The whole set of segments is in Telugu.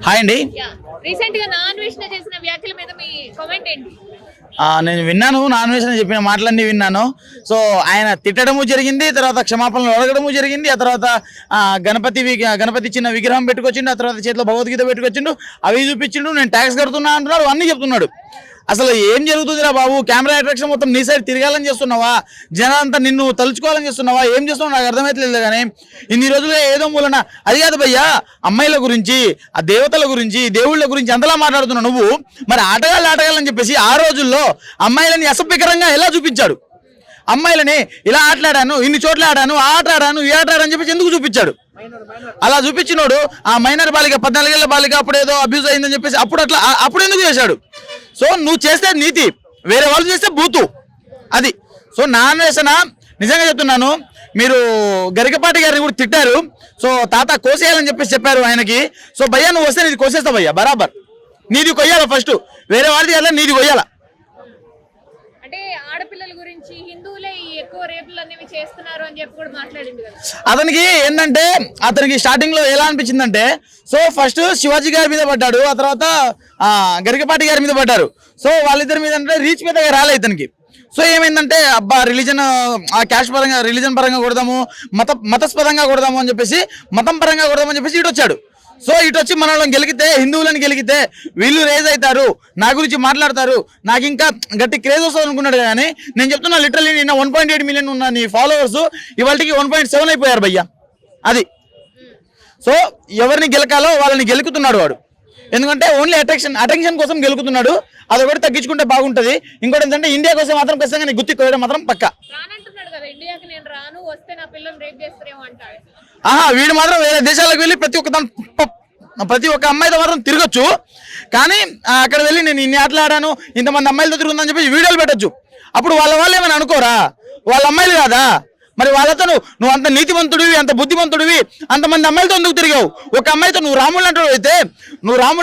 హాయ్ అండి. రీసెంట్ గా నాన్ వేషణ చేసిన వ్యాఖ్యల మీద మీ కామెంట్ ఏంటి? నేను విన్నాను, నాన్ వేషణ చెప్పిన మాటలన్నీ విన్నాను. సో ఆయన తిట్టడము జరిగింది, తర్వాత క్షమాపణలు అడగడము జరిగింది. ఆ తర్వాత గణపతి చిన్న విగ్రహం పెట్టుకొచ్చిండు, ఆ తర్వాత చేతిలో భగవద్గీత పెట్టుకొచ్చిండు, అవి చూపించిండు, నేను ట్యాక్స్ కడుతున్నా అంటున్నాడు, అన్నీ చెప్తున్నాడు. అసలు ఏం జరుగుతుందిరా బాబు? కెమెరా అట్రాక్షన్ మొత్తం నీ సైడ్ తిరగాలని చేస్తున్నావా? జనాలంతా నిన్ను తలుచుకోవాలని చేస్తున్నావా? ఏం చేస్తున్నావు నాకు అర్థమైతలేదు. కానీ ఇన్ని రోజులుగా ఏదో మూలన అది కాదు భయ్యా, అమ్మాయిల గురించి, ఆ దేవతల గురించి, దేవుళ్ళ గురించి అంతలా మాట్లాడుతున్నావు నువ్వు. మరి ఆటగాళ్ళని చెప్పేసి ఆ రోజుల్లో అమ్మాయిలని అసభ్యకరంగా ఎలా చూపించాడు? అమ్మాయిలని ఇలా ఆటలాడాను, ఇన్ని చోట్ల ఆడాను, ఆ ఆట ఆడాను, ఈ ఆట ఆడాను అని చెప్పేసి ఎందుకు చూపించాడు? అలా చూపించినోడు ఆ మైనర్ బాలిక, 14 ఏళ్ల బాలిక అప్పుడు ఏదో అబ్యూజ్ అయిందని చెప్పేసి అప్పుడు ఎందుకు చేశాడు? సో నువ్వు చేస్తే నీతి, వేరే వాళ్ళు చేస్తే బూతు, అది. సో నాన్ వేషణ నిజంగా చెప్తున్నాను, మీరు గరికపాటి గారిని కూడా తిట్టారు. సో తాత కోసేయాలని చెప్పేసి చెప్పారు ఆయనకి. సో భయ్యా నువ్వు వస్తే నీది కోసేస్తావు భయ్యా, బరాబర్ నీది కొయ్యాల, ఫస్ట్ వేరే వాడిది కదా, నీది కొయ్యాల. అంటే ఆడపిల్లల గురించి హిందువులే ఎక్కువ రేపులు అనేవి చేస్తున్నారు అని చెప్పి కూడా మాట్లాడింది కదా. అతనికి ఏంటంటే, అతనికి స్టార్టింగ్ లో ఎలా అనిపించిందంటే, సో ఫస్ట్ శివాజీ గారి మీద పడ్డాడు, ఆ తర్వాత గరికపాటి గారి మీద పడ్డారు. సో వాళ్ళిద్దరి మీద అంటే రీచ్ మీద రాలే ఇతనికి. సో ఏమైందంటే, అబ్బా రిలీజన్, ఆ క్యాష్ పరంగా, రిలీజన్ పరంగా కొడదాము, మతస్పదంగా కొడదాము అని చెప్పేసి, మతం పరంగా కొడదాము అని చెప్పేసి ఇటు వచ్చాడు. సో ఇటు వచ్చి మనల్ని గెలిగితే, హిందువులను గెలిగితే వీళ్ళు రేజ్ అవుతారు, నా గురించి మాట్లాడతారు, నాకు ఇంకా గట్టి క్రేజ్ వస్తుంది అనుకున్నాడు. కానీ నేను చెప్తున్నా, లిటరల్లీ నిన్న 1.8 మిలియన్ ఉన్న నీ ఫాలోవర్స్ ఇవాళకి 1.7 అయిపోయారు భయ్యా, అది. సో ఎవరిని గెలకాలో వాళ్ళని గెలుకుతున్నాడు వాడు. ఎందుకంటే ఓన్లీ అటెన్షన్ కోసం గెలుకుతున్నాడు. అదొకటి తగ్గించుకుంటే బాగుంటది. ఇంకోటి ఏంటంటే, ఇండియా కోసం మాత్రం ఖచ్చితంగా నీ గుర్తి కోయడం మాత్రం పక్క. వీడు మాత్రం వేరే దేశాలకు వెళ్ళి ప్రతి ఒక్క అమ్మాయితో మాత్రం తిరగచ్చు. కానీ అక్కడ వెళ్ళి నేను ఇన్ని ఆటలు ఆడాను, ఇంతమంది అమ్మాయిలతో తిరుగుతుందని చెప్పి వీడియోలు పెట్టచ్చు. అప్పుడు వాళ్ళ ఏమైనా అనుకోరా? వాళ్ళ అమ్మాయిలు కాదా? మరి వాళ్ళతో నువ్వు అంత నీతివంతుడివి, అంత బుద్ధిమంతుడివి, అంతమంది అమ్మాయిలతో ఎందుకు తిరిగావు? ఒక అమ్మాయితో నువ్వు రాములు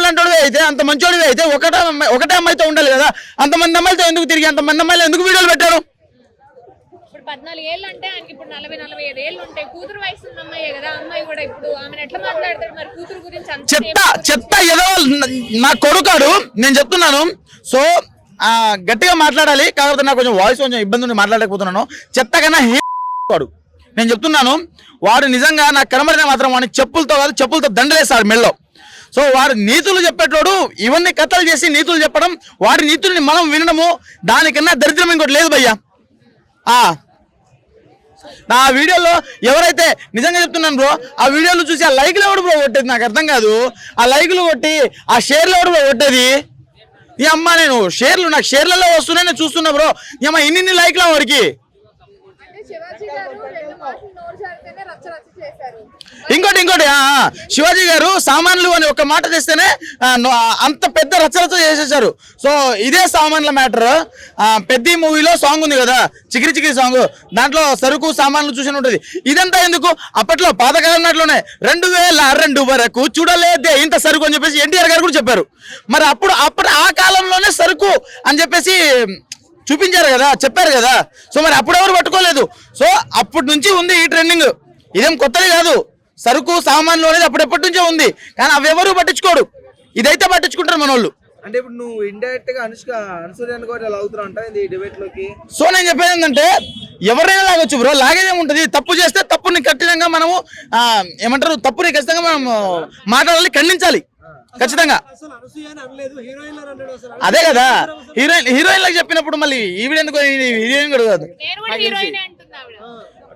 అంటాడు అయితే అంత మంచోడివి అయితే ఒకటే అమ్మాయితో ఉండాలి కదా. అంతమంది అమ్మాయిలతో ఎందుకు తిరిగి, అంతమంది అమ్మాయిలు ఎందుకు వీడియోలు పెట్టారు? 14 ఏళ్ళు అంటే ఆయనకి ఇప్పుడు 40-45 ఏళ్ళు ఉంటాయి. కూతురు వయసు ఉన్న అమ్మాయి కదా, అమ్మాయి కూడా ఇప్పుడు ఆమెను ఎట్లా మాట్లాడతారు మరి కూతురు గురించి? చెత్త ఏదో నా కొడుకాడు, నేను చెప్తున్నాను. సో గట్టిగా మాట్లాడాలి, కాకపోతే నాకు కొంచెం వాయిస్ కొంచెం ఇబ్బంది ఉండి మాట్లాడలేకపోతున్నాను. చెత్త కన్నా వాడు, నేను చెప్తున్నాను, వాడు నిజంగా నాకు కనబడిన మాత్రం వాడిని చెప్పులతో దండలేస్తాడు మెల్లో. సో వాడు నీతులు చెప్పేటోడు, ఇవన్నీ కథలు చేసి నీతులు చెప్పడం, వాడి నీతుల్ని మనం వినడము, దానికన్నా దరిద్రం ఇంకోటి లేదు భయ్యా. నా వీడియోలో ఎవరైతే, నిజంగా చెప్తున్నాను బ్రో, ఆ వీడియోలు చూసి ఆ లైక్లు ఎవడు బ్రో కొట్టేది నాకు అర్థం కాదు. ఆ లైక్లు కొట్టి ఆ షేర్లు ఎవడు బ్రో కొట్టేది? ఈ అమ్మ నేను నాకు షేర్లలో వస్తున్నాయి, నేను చూస్తున్నా బ్రో. ఈ అమ్మ ఇన్ని లైక్ల వాడికి. ఇంకోటి శివాజీ గారు సామాన్లు అని ఒక మాట చేస్తేనే అంత పెద్ద రచరచ చేసేసారు. సో ఇదే సామాన్ల మ్యాటర్. పెద్ద మూవీలో సాంగ్ ఉంది కదా, చికిరి సాంగ్, దాంట్లో సరుకు సామాన్లు చూసి ఉంటుంది. ఇదంతా ఎందుకు? అప్పట్లో పాతకాలం నాట్లోనే 2002 వరకు చూడలేదే ఇంత సరుకు అని చెప్పేసి ఎన్టీఆర్ గారు కూడా చెప్పారు. మరి అప్పుడు ఆ కాలంలోనే సరుకు అని చెప్పేసి చూపించారు కదా, చెప్పారు కదా. సో మరి అప్పుడు ఎవరు పట్టుకోలేదు. సో అప్పటి నుంచి ఉంది ఈ ట్రెండింగ్, ఇదేం కొత్తది కాదు. సరుకు సామాన్లు అనేది అప్పుడెప్పటి నుంచే ఉంది, కానీ అవి ఎవరు పట్టించుకోడు. ఇదైతే పట్టించుకుంటారు మన వాళ్ళు. అంటే ఇప్పుడు నువ్వు ఇండైరెక్ట్ గా అనుసూర్యాన్ని కూడా లాగుతున్నావు అంట ఈ డిబేట్ లోకి. సో నేను చెప్పేది ఏంటంటే, ఎవరైనా లాగొచ్చు బ్రో, లాగేదేముంటది. తప్పు చేస్తే తప్పుని ఖచ్చితంగా మనము ఏమంటారు, తప్పుని ఖచ్చితంగా మనం మాట్లాడాలి, ఖండించాలి ఖచ్చితంగా. అదే కదా హీరోయిన్ చెప్పినప్పుడు మళ్ళీ ఈవిడెందుకు హీరోయిన్ కూడా కాదు.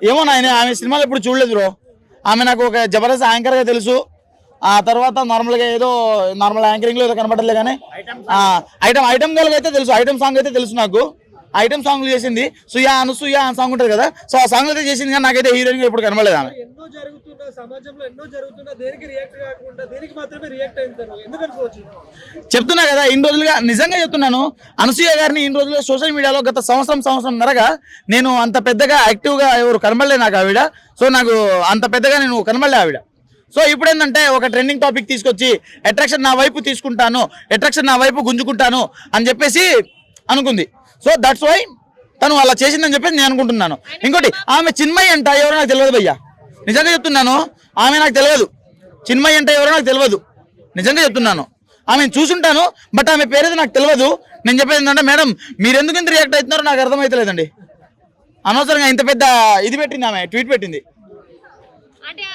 ఏమో నాయన, ఆమె సినిమాలు ఎప్పుడు చూడలేదు బ్రో. ఆమె నాకు ఒక జబర్దస్త్ యాంకర్ గా తెలుసు. ఆ తర్వాత నార్మల్గా ఏదో నార్మల్ యాంకరింగ్ లో ఏదో కనబడలే. కానీ ఐటమ్ గర్ల్ అయితే తెలుసు, ఐటమ్ సాంగ్ అయితే తెలుసు నాకు. ఐటమ్ సాంగ్లు చేసింది, సుయా అనసూయ అని సాంగ్ ఉంటుంది కదా. సో ఆ సాంగ్ అయితే చేసింది, కానీ నాకైతే హీరోయిన్ గా ఎప్పుడు కనబడలేదు ఆమె. చెప్తున్నా కదా, ఇన్ని రోజులుగా నిజంగా చెప్తున్నాను, అనసూయ గారిని ఇన్ని రోజులుగా సోషల్ మీడియాలో గత సంవత్సరంన్నరగా నేను అంత పెద్దగా యాక్టివ్ గా ఎవరు కనబడలే నాకు ఆవిడ. సో నాకు అంత పెద్దగా నేను కనబడలే ఆవిడ. సో ఇప్పుడు ఏంటంటే, ఒక ట్రెండింగ్ టాపిక్ తీసుకొచ్చి అట్రాక్షన్ నా వైపు తీసుకుంటాను, అట్రాక్షన్ నా వైపు గుంజుకుంటాను అని చెప్పేసి అనుకుంది. సో దట్స్ వై తను అలా చేసిందని చెప్పేసి నేను అనుకుంటున్నాను. ఇంకోటి, ఆమె చిన్మయి అంట, ఎవరో నాకు తెలియదు భయ్యా, నిజంగా చెప్తున్నాను, ఆమె నాకు తెలియదు. చిన్మయి అంటే ఎవరో నాకు తెలియదు, నిజంగా చెప్తున్నాను. ఆమెను చూసుంటాను, బట్ ఆమె పేరేది నాకు తెలియదు. నేను చెప్పేది ఏంటంటే, మేడం మీరు ఎందుకు ఇంత రియాక్ట్ అవుతున్నారో నాకు అర్థమవుతలేదండి. అనవసరంగా ఇంత పెద్ద ఇది పెట్టింది, ఆమె ట్వీట్ పెట్టింది. అంటే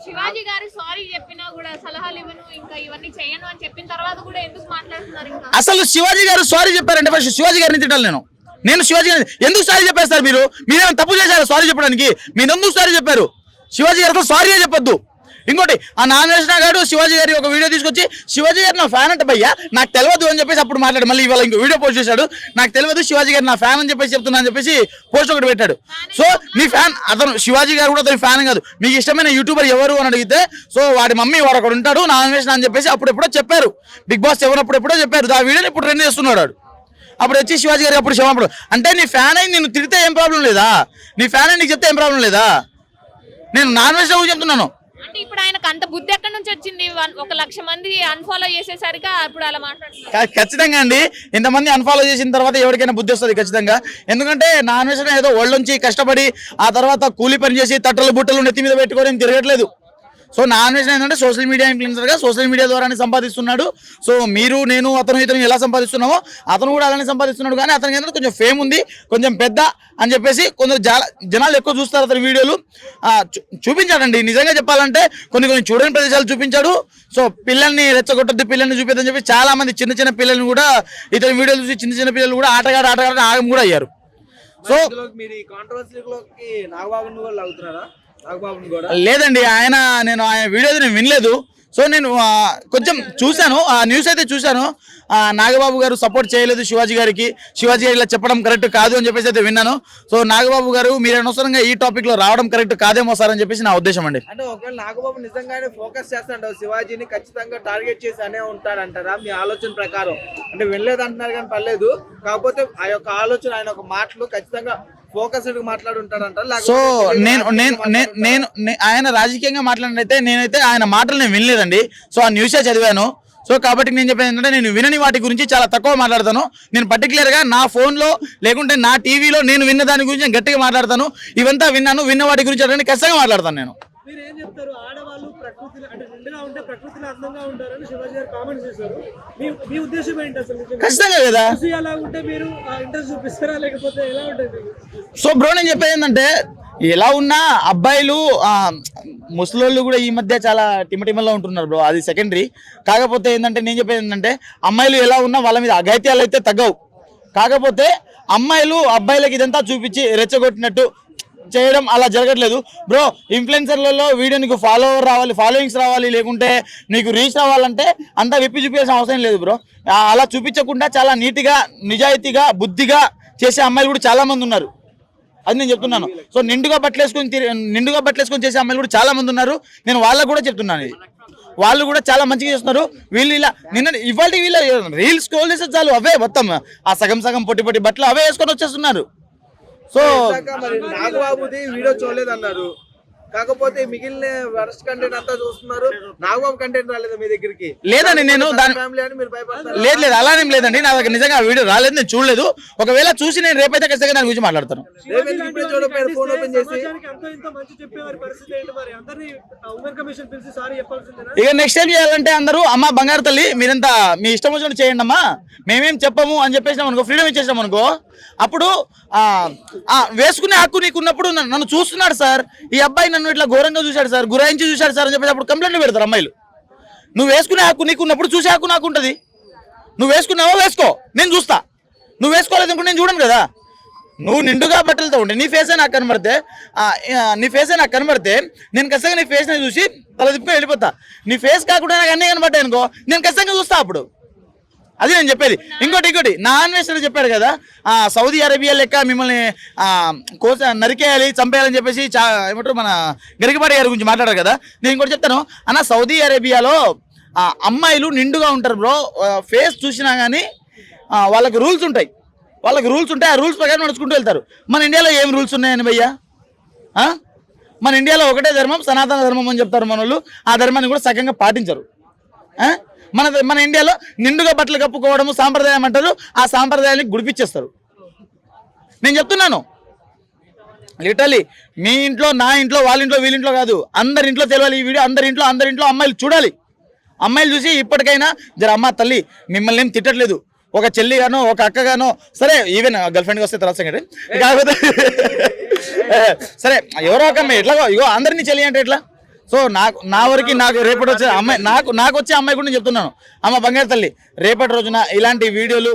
శివాజీ గారు సారీ చెప్పినా కూడా సలహాలు ఇవ్వను ఇంకా ఇవన్నీ చేయను అని చెప్పిన తర్వాత కూడా ఎందుకు మాట్లాడుతున్నారు ఇంకా? అసలు శివాజీ గారు సారీ చెప్పారంటే ఫస్ట్ శివాజీ గారిని తిట్టాలి నేను శివాజీ గారిని ఎందుకు సారీ చెప్పేస్తారు? మీరేమైనా తప్పు చేశారు సారీ చెప్పడానికి? మీరు ఎందుకు సారీ చెప్పారు? శివాజీ గారితో సారీ చెప్పొద్దు. ఇంకోటి ఆ నాగేశ్వర గారు శివాజీ గారి ఒక వీడియో తీసుకొచ్చి శివాజీ గారు నా ఫ్యాన్ అంటే భయ్యా నాకు తెలియదు అని చెప్పేసి అప్పుడు మాట్లాడు. మళ్ళీ ఇవాళ ఇంకో వీడియో పోస్ట్ చేశాడు, నాకు తెలియదు శివాజీ గారు నా ఫ్యాన్ అని చెప్పేసి చెప్తున్నా అని చెప్పేసి పోస్ట్ ఒకటి పెట్టాడు. సో నీ ఫ్యాన్ అతను శివాజీ గారు కూడా అతని ఫ్యాన్ కాదు. మీకు ఇష్టమైన యూట్యూబర్ ఎవరు అని అడిగితే సో వాడి మమ్మీ వాడు ఒకడు ఉంటాడు నాగేశ్వర అని చెప్పేసి అప్పుడెప్పుడో చెప్పారు. బిగ్ బాస్ ఎవరప్పుడెప్పుడో చెప్పారు. ఆ వీడియోని ఇప్పుడు ట్రెండ్ చేస్తున్నాడు. అప్పుడు వచ్చి శివాజీ గారు అప్పుడు క్షమాపణ అంటే నీ ఫ్యాన్ అయి నేను తిడితే ఏం ప్రాబ్లం లేదా? నీ ఫ్యాన్ అయి నీకు చెప్తే ఏం ప్రాబ్లం లేదా? నేను నాగేశ్వర చెప్తున్నాను. అంటే ఇప్పుడు ఆయనకు అంత బుద్ధి ఎక్కడి నుంచి వచ్చింది? 1,00,000 మంది అన్ఫాలో చేసేసరికి ఇప్పుడు అలా మాట్లాడుతున్నారు. ఖచ్చితంగా అండి, ఇంతమంది అన్ఫాలో చేసిన తర్వాత ఎవరికైనా బుద్ధి వస్తుంది ఖచ్చితంగా. ఎందుకంటే నా అన్వేషణ ఏదో ఒళ్ళొంచి కష్టపడి ఆ తర్వాత కూలి పని చేసి తట్టలు బుట్టలు నెత్తి మీద పెట్టుకోవడం తిరగట్లేదు. సో నా అన్వేషణ ఏంటంటే సోషల్ మీడియా ఇన్ఫ్లుయెన్సర్గా సోషల్ మీడియా ద్వారానే సంపాదిస్తున్నాడు. సో మీరు నేను అతను ఇతను ఎలా సంపాదిస్తున్నామో అతను కూడా అలానే సంపాదిస్తున్నాడు. కానీ అతనికి ఏంటంటే కొంచెం ఫేమ్ ఉంది, కొంచెం పెద్ద అని చెప్పేసి కొందరు జనాలు ఎక్కువ చూస్తారు అతని వీడియోలు. చూపించాడండి నిజంగా చెప్పాలంటే కొన్ని చూడని ప్రదేశాలు చూపించాడు. సో పిల్లల్ని రెచ్చగొట్టద్దు, పిల్లల్ని చూపిద్దని చెప్పి చాలా మంది చిన్న పిల్లల్ని కూడా ఇతని వీడియోలు చూసి చిన్న పిల్లలు కూడా ఆటగాడు ఆగం కూడా అయ్యారు. సో మీరు ఈ కాంట్రవర్సీలోకి నాగబాబుని కూడా లాగుతున్నారా? లేదండి, ఆయన వీడియో నేను వినలేదు. సో నేను కొంచెం చూశాను, ఆ న్యూస్ అయితే చూశాను. నాగబాబు గారు సపోర్ట్ చేయలేదు శివాజీ గారికి, శివాజీ గారు ఇలా చెప్పడం కరెక్ట్ కాదు అని చెప్పేసి అయితే విన్నాను. సో నాగబాబు గారు మీరు అనవసరంగా ఈ టాపిక్ లో రావడం కరెక్ట్ కాదేమో సార్ అని చెప్పేసి నా ఉద్దేశం అండి. అంటే ఒకవేళ నాగబాబు నిజంగానే ఫోకస్ చేస్తాడు శివాజీని ఖచ్చితంగా టార్గెట్ చేసి అనే ఉంటాడంటారా మీ ఆలోచన ప్రకారం? అంటే వెళ్ళలేదు అంటున్నారు కానీ పర్లేదు, కాకపోతే ఆ యొక్క ఆలోచన ఆయన ఒక మాటలు ఖచ్చితంగా ఫోకస్డ్ మాట్లాడుంటాడంటారు. సో నేను ఆయన రాజకీయంగా మాట్లాడినైతే నేనైతే ఆయన మాటలు నేను వినలేదండి. సో ఆ న్యూసే చదివాను. సో కాబట్టి నేను చెప్పేది ఏంటంటే నేను వినని వాటి గురించి చాలా తక్కువ మాట్లాడతాను. నేను పర్టికులర్గా నా ఫోన్లో లేకుంటే నా టీవీలో నేను విన్న దాని గురించి నేను గట్టిగా మాట్లాడతాను. ఇవంతా విన్న వాటి గురించి అంటే ఖచ్చితంగా మాట్లాడతాను నేను. మీరు ఏం చెప్తారు? ఆడవాళ్ళు ప్రకృతి అంటే నిండుగా ఉంటే ప్రకృతిలో అందంగా ఉంటారని శివాజీ గారు కామెంట్ చేశారు. మీ ఉద్దేశం ఏంటి అసలు? ఖచ్చితంగా కదా, అలా ఉంటే మీరు ఇంట్రెస్ట్ చూపిస్తారా లేకపోతే ఎలా ఉంటుంది? సో బ్రో నేను చెప్పేది ఏంటంటే ఎలా ఉన్నా అబ్బాయిలు ముసలోళ్ళు కూడా ఈ మధ్య చాలా టిమటిమల్లో ఉంటున్నారు బ్రో, అది సెకండరీ. కాకపోతే ఏంటంటే నేను చెప్పేది ఏంటంటే అమ్మాయిలు ఎలా ఉన్నా వాళ్ళ మీద అఘాయిత్యాలు అయితే తగ్గవు. కాకపోతే అమ్మాయిలు అబ్బాయిలకి ఇదంతా చూపించి రెచ్చగొట్టినట్టు చేయడం అలా జరగట్లేదు బ్రో. ఇన్ఫ్లుయెన్సర్లలో వీడియో నీకు ఫాలోయింగ్స్ రావాలి లేకుంటే నీకు రీచ్ రావాలంటే అంతా విప్పి చూపించాల్సిన అవసరం లేదు బ్రో. అలా చూపించకుండా చాలా నీట్గా నిజాయితీగా బుద్ధిగా చేసే అమ్మాయిలు కూడా చాలా మంది ఉన్నారు, అది నేను చెప్తున్నాను. సో నిండుగా బట్టలేసుకొని చేసే అమ్మాయిలు కూడా చాలా మంది ఉన్నారు. నేను వాళ్ళకు కూడా చెప్తున్నాను, ఇది వాళ్ళు కూడా చాలా మంచిగా చేస్తున్నారు. వీళ్ళు ఇలా ఇవాళ వీళ్ళ రీల్స్ స్క్రోల్ చేస్తే చాలు అవే మొత్తం ఆ సగం పొట్టి బట్టలు అవే వేసుకొని వచ్చేస్తున్నారు. సో నాగబాబుది వీడియో చూడలేదు అన్నారు, కాకపోతే మిగిలిన వరస్ట్ కంటెంట్ అంతా చూస్తున్నారు. నాగబాబు కంటెంట్ రాలేదు మీ దగ్గరికి? లేదండి, నేను లేదు అలానేం లేదండి. నా దగ్గర నిజంగా వీడియో రాలేదు, నేను చూడలేదు. ఒకవేళ చూసి నేను రేపైతే ఖచ్చితంగా దాని గురించి మాట్లాడతాను. ఇక నెక్స్ట్ టైం చేయాలంటే అందరూ అమ్మ బంగారు తల్లి మీరంతా మీ ఇష్టం వచ్చినట్టు చేయండి అమ్మా, మేమేం చెప్పము అని చెప్పేసినాం అనుకో, ఫ్రీడమ్ ఇచ్చేసినాం అనుకో, అప్పుడు వేసుకునే హక్కు నీకున్నప్పుడు నన్ను చూస్తున్నాడు సార్, ఈ అబ్బాయి నన్ను ఇట్లా ఘోరంగా చూశాడు సార్, గురాయించి చూశాడు సార్ అని చెప్పేసి అప్పుడు కంప్లైంట్లు పెడతారు అమ్మాయిలు. నువ్వు వేసుకునే హక్కు నీకున్నప్పుడు చూసే హక్కు నాకు ఉంటుంది. నువ్వు వేసుకున్నావో వేసుకో, నేను చూస్తా. నువ్వు వేసుకోలేదు అనుకుంటే నేను చూడను కదా. నువ్వు నిండుగా బట్టలతో ఉంటే నీ ఫేసే నాకు కనబడితే నేను ఖచ్చితంగా నీ ఫేస్ని చూసి తల తిప్పుకొని వెళ్ళిపోతా. నీ ఫేస్ కాకుండా నాకు అన్నీ కనబడ్డాయి అనుకో, నేను ఖచ్చితంగా చూస్తా అప్పుడు. అది నేను చెప్పేది. ఇంకోటి నా అన్వేషణ చెప్పాడు కదా, సౌదీ అరేబియా లెక్క మిమ్మల్ని నరికేయాలి చంపేయాలని చెప్పేసి ఏమంటారు మన గరికపాటి గారి గురించి మాట్లాడారు కదా. నేను ఇంకోటి చెప్తాను అన్న, సౌదీ అరేబియాలో అమ్మాయిలు నిండుగా ఉంటారు బ్రో. ఫేస్ చూసినా కానీ వాళ్ళకి రూల్స్ ఉంటాయి, ఆ రూల్స్ ప్రకారం నడుచుకుంటూ వెళ్తారు. మన ఇండియాలో ఏం రూల్స్ ఉన్నాయని భయ్యా? మన ఇండియాలో ఒకటే ధర్మం, సనాతన ధర్మం అని చెప్తారు మన వాళ్ళు. ఆ ధర్మాన్ని కూడా సగంగా పాటించరు. మన ఇండియాలో నిండుగా బట్టలు కప్పుకోవడము సాంప్రదాయం అంటారు, ఆ సాంప్రదాయాన్ని గుడిపించేస్తారు. నేను చెప్తున్నాను, లిటరలీ మీ ఇంట్లో, నా ఇంట్లో, వాళ్ళ ఇంట్లో, వీళ్ళ ఇంట్లో కాదు, అందరి ఇంట్లో తెలియాలి ఈ వీడియో. అందరి ఇంట్లో అమ్మాయిలు చూడాలి. అమ్మాయిలు చూసి ఇప్పటికైనా జర అమ్మ తల్లి మిమ్మల్ని ఏం తిట్టట్లేదు, ఒక చెల్లి గానో ఒక అక్క గానో సరే, ఈవెన్ గర్ల్ ఫ్రెండ్కి వస్తే తర్వాత సంగతి కాకపోతే సరే ఎవరో ఒక అమ్మాయి ఎట్లా ఇగో అందరినీ చెల్లి అంటే ఎట్లా. సో నా వరకు నాకు రేపటి వచ్చే అమ్మాయి నాకు వచ్చే అమ్మాయి కూడా నేను చెప్తున్నాను, అమ్మ బంగారు తల్లి రేపటి రోజున ఇలాంటి వీడియోలు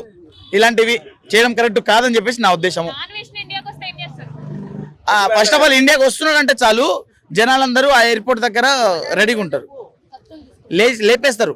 ఇలాంటివి చేయడం కరెక్ట్ కాదని చెప్పేసి నా ఉద్దేశము. అన్వేషణ ఇండియాకి వస్తే ఏం చేస్తారు? ఫస్ట్ ఆఫ్ ఆల్ ఇండియాకి వస్తున్నాడంటే చాలు జనాలందరూ ఆ ఎయిర్పోర్ట్ దగ్గర రెడీగా ఉంటారు, లేపేస్తారు.